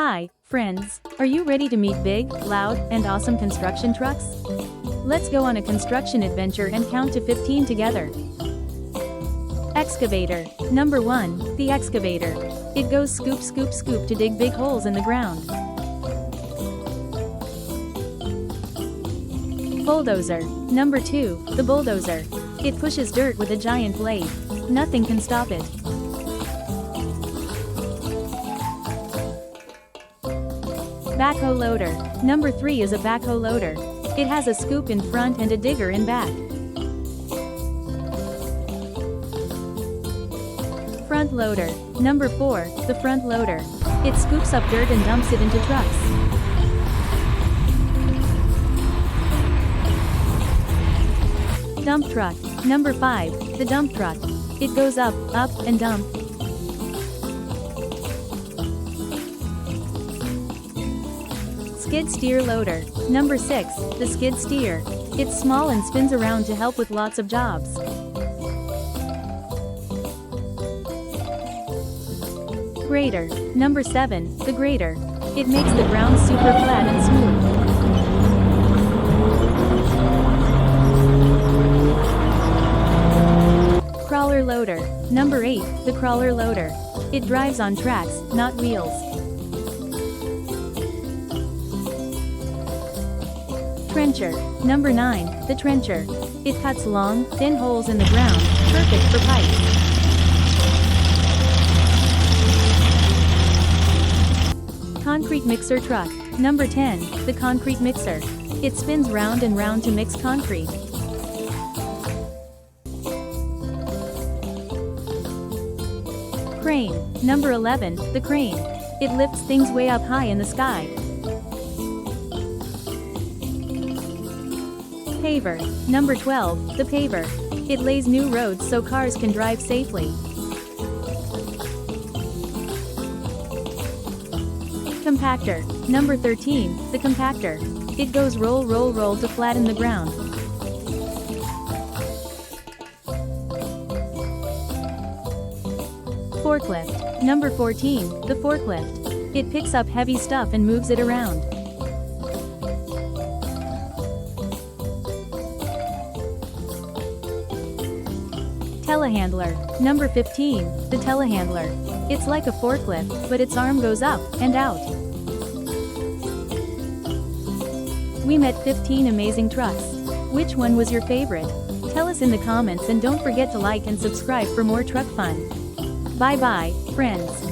Hi, friends. Are you ready to meet big, loud, and awesome construction trucks? Let's go on a construction adventure and count to 15 together. Excavator. Number 1, the excavator. It goes scoop scoop scoop to dig big holes in the ground. Bulldozer. Number 2, the bulldozer. It pushes dirt with a giant blade. Nothing can stop it. Backhoe loader. Number 3 is a backhoe loader. It has a scoop in front and a digger in back. Front loader. Number 4, the front loader. It scoops up dirt and dumps it into trucks. Dump truck. Number 5, the dump truck. It goes up, and dump. Skid steer loader. Number 6, the skid steer. It's small and spins around to help with lots of jobs. Grader. Number 7, the grader. It makes the ground super flat and smooth. Crawler loader. Number 8, the crawler loader. It drives on tracks, not wheels. Trencher. Number 9, the trencher. It cuts long, thin holes in the ground, perfect for pipes. Concrete mixer truck. Number 10, the concrete mixer. It spins round and round to mix concrete. Crane. Number 11, the crane. It lifts things way up high in the sky. Paver. Number 12, the paver. It lays new roads so cars can drive safely. Compactor. Number 13, the compactor. It goes roll roll roll to flatten the ground. Forklift. Number 14, the forklift. It picks up heavy stuff and moves it around. Telehandler. Number 15, the telehandler. It's like a forklift, but its arm goes up and out. We met 15 amazing trucks. Which one was your favorite? Tell us in the comments and don't forget to like and subscribe for more truck fun. Bye bye, friends.